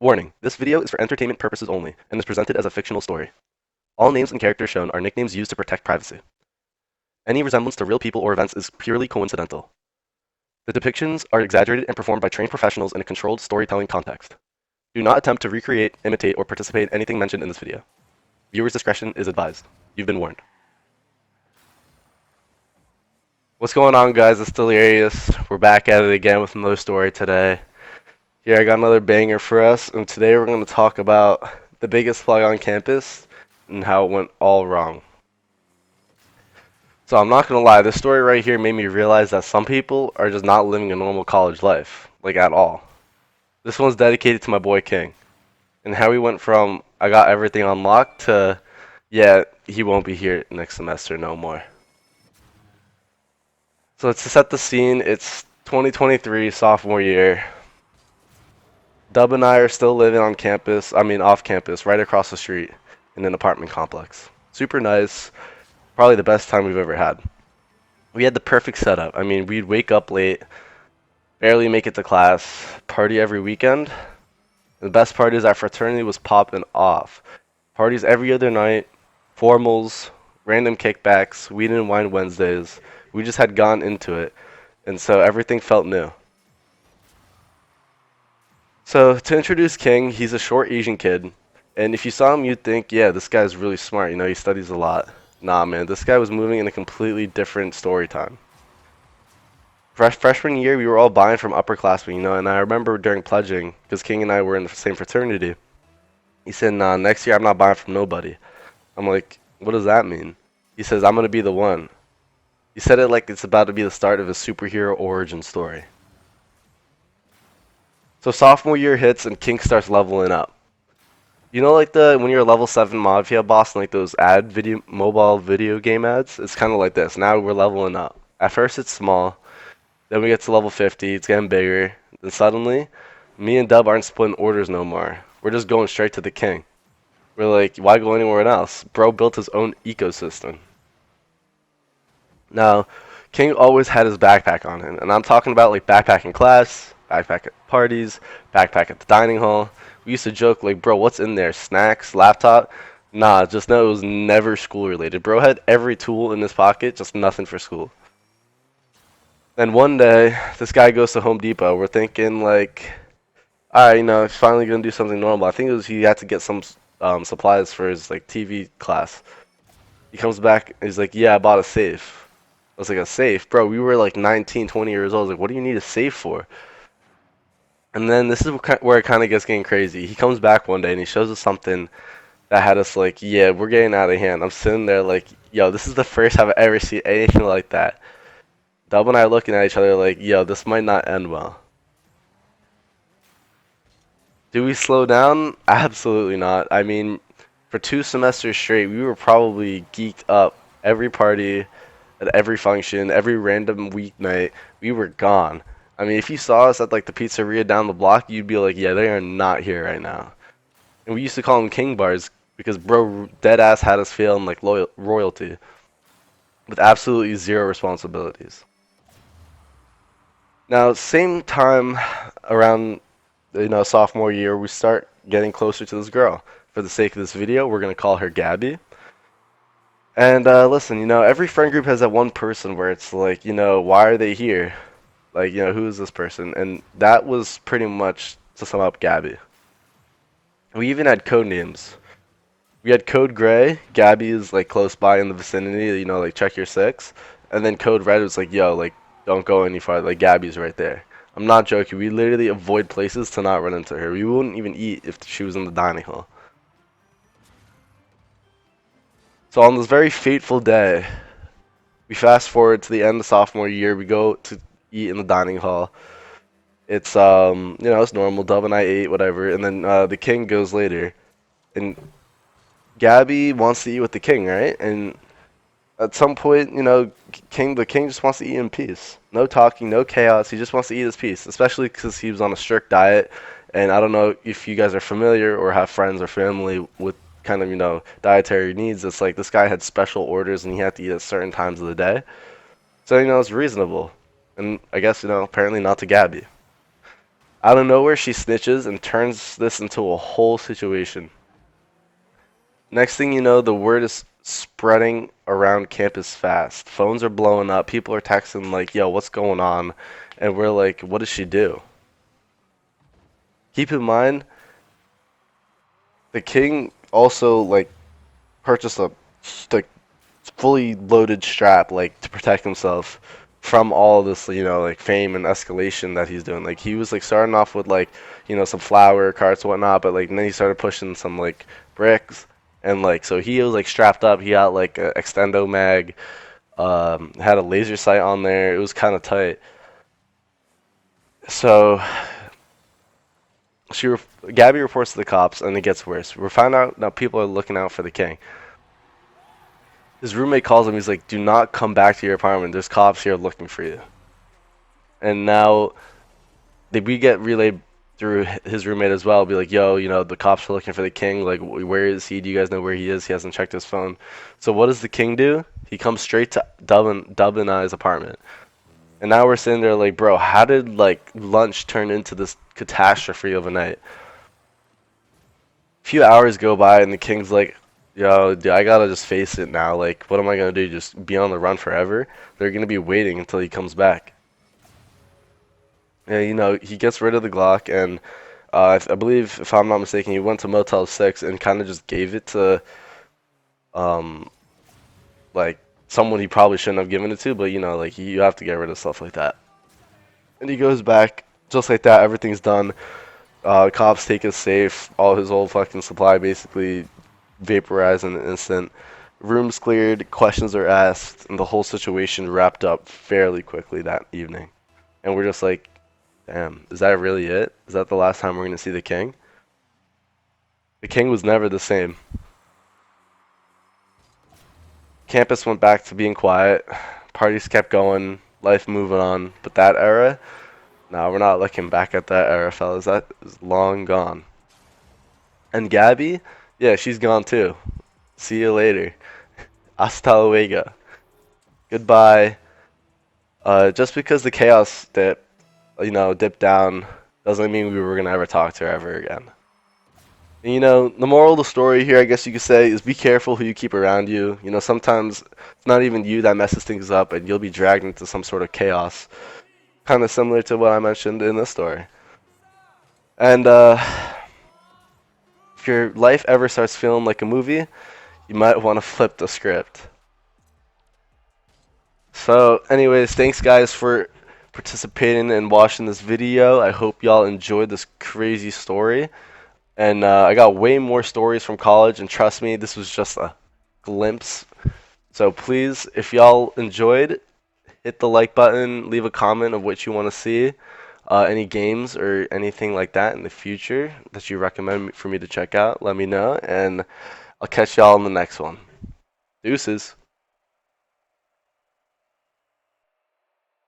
Warning, this video is for entertainment purposes only and is presented as a fictional story. All names and characters shown are nicknames used to protect privacy. Any resemblance to real people or events is purely coincidental. The depictions are exaggerated and performed by trained professionals in a controlled storytelling context. Do not attempt to recreate, imitate, or participate in anything mentioned in this video. Viewers' discretion is advised. You've been warned. What's going on, guys? It's Delirious. We're back at it again with another story today. Here, I got another banger for us, and today we're going to talk about the biggest plug on campus and how it went all wrong. So I'm not going to lie, this story right here made me realize that some people are just not living a normal college life, like at all. This one's dedicated to my boy King, and how he went from I got everything unlocked to, yeah, he won't be here next semester no more. So to set the scene, it's 2023, sophomore year. Dub and I are still living on campus, off campus, right across the street in an apartment complex. Super nice, probably the best time we've ever had. We had the perfect setup. We'd wake up late, barely make it to class, party every weekend. The best part is our fraternity was popping off. Parties every other night, formals, random kickbacks, weed and wine Wednesdays. We just had gone into it, and so everything felt new. So to introduce King, he's a short Asian kid, and if you saw him, you'd think, yeah, this guy's really smart. He studies a lot. Nah, man, this guy was moving in a completely different story time. Freshman year, we were all buying from upperclassmen, and I remember during pledging, because King and I were in the same fraternity, he said, nah, next year I'm not buying from nobody. I'm like, what does that mean? He says, I'm going to be the one. He said it like it's about to be the start of a superhero origin story. So sophomore year hits and King starts leveling up. Like when you're a level 7 Mafia boss in like those mobile video game ads? It's kind of like this. Now we're leveling up. At first it's small. Then we get to level 50. It's getting bigger. Then suddenly, me and Dub aren't splitting orders no more. We're just going straight to the King. We're like, why go anywhere else? Bro built his own ecosystem. Now, King always had his backpack on him. And I'm talking about like backpack in class, backpack at parties, backpack at the dining hall. We used to joke like, bro, what's in there? Snacks, laptop? Nah, just know it was never school related. Bro had every tool in his pocket, just nothing for school. Then one day, this guy goes to Home Depot. We're thinking like, alright, he's finally gonna do something normal. I think it was he had to get some supplies for his like TV class. He comes back and he's like, yeah, I bought a safe. I was like, a safe? Bro, we were like 19, 20 years old. I was like, what do you need a safe for? And then this is where it kind of gets getting crazy. He comes back one day and he shows us something that had us like, yeah, we're getting out of hand. I'm sitting there like, yo, this is the first time I've ever seen anything like that. Dub and I are looking at each other like, yo, this might not end well. Do we slow down? Absolutely not. For 2 semesters straight, we were probably geeked up every party, at every function, every random weeknight. We were gone. If you saw us at like the pizzeria down the block, you'd be like, yeah, they are not here right now. And we used to call them king bars because bro dead ass had us feeling like royalty with absolutely zero responsibilities. Now, same time around sophomore year, we start getting closer to this girl. For the sake of this video, we're gonna call her Gabby. And listen, every friend group has that one person where it's like, why are they here? Like, who is this person? And that was pretty much, to sum up, Gabby. We even had code names. We had Code Gray. Gabby is like close by in the vicinity, like check your 6. And then Code Red was like, yo, like don't go any farther. Like Gabby's right there. I'm not joking. We literally avoid places to not run into her. We wouldn't even eat if she was in the dining hall. So on this very fateful day, we fast forward to the end of sophomore year. We go to eat in the dining hall. It's it's normal. Dub and I ate whatever, and then the King goes later, and Gabby wants to eat with the King, right? And at some point, the King just wants to eat in peace. No talking, no chaos. He just wants to eat his peace, especially because he was on a strict diet. And I don't know if you guys are familiar or have friends or family with kind of, dietary needs. It's like this guy had special orders and he had to eat at certain times of the day. So, it's reasonable. And I guess, apparently not to Gabby. Out of nowhere, she snitches and turns this into a whole situation. Next thing you know, the word is spreading around campus fast. Phones are blowing up. People are texting like, "Yo, what's going on?" And we're like, "What does she do?" Keep in mind, the king also like purchased a like fully loaded strap like to protect himself from all this, like fame and escalation that he's doing. Like he was like starting off with like, some flower carts and whatnot, but like then he started pushing some like bricks and like so he was like strapped up. He had like a extendo mag, had a laser sight on there. It was kind of tight. So Gabby reports to the cops, and it gets worse. We found out now people are looking out for the king. His roommate calls him. He's like, "Do not come back to your apartment. There's cops here looking for you." And now we get relayed through his roommate as well. Be like, "Yo, the cops are looking for the king. Like, where is he? Do you guys know where he is? He hasn't checked his phone." So what does the king do? He comes straight to Dub and I's apartment. And now we're sitting there like, bro, how did like lunch turn into this catastrophe of a night? A few hours go by and the king's like, "Yo, dude, I gotta just face it now. Like, what am I gonna do? Just be on the run forever?" They're gonna be waiting until he comes back. Yeah, he gets rid of the Glock, and I believe, if I'm not mistaken, he went to Motel 6 and kind of just gave it to, um, like, someone he probably shouldn't have given it to, but, like, you have to get rid of stuff like that. And he goes back, just like that, everything's done. Cops take his safe, all his old fucking supply basically vaporized in an instant. Rooms cleared, questions are asked, and the whole situation wrapped up fairly quickly that evening. And we're just like, damn, is that really it? Is that the last time we're going to see the king? The king was never the same. Campus went back to being quiet. Parties kept going, life moving on. But that era, no, we're not looking back at that era, fellas. That is long gone. And Gabby, yeah, she's gone too. See you later. Hasta luego. Goodbye. Just because the chaos dipped down, doesn't mean we were gonna ever talk to her ever again. And, the moral of the story here, I guess you could say, is be careful who you keep around you. Sometimes it's not even you that messes things up, and you'll be dragged into some sort of chaos. Kind of similar to what I mentioned in this story. And if your life ever starts feeling like a movie, you might want to flip the script. So, anyways, thanks guys for participating and watching this video. I hope y'all enjoyed this crazy story. And I got way more stories from college, and trust me, this was just a glimpse. So please, if y'all enjoyed, hit the like button, leave a comment of what you want to see, any games or anything like that in the future that you recommend for me to check out, let me know, and I'll catch y'all in the next one. Deuces.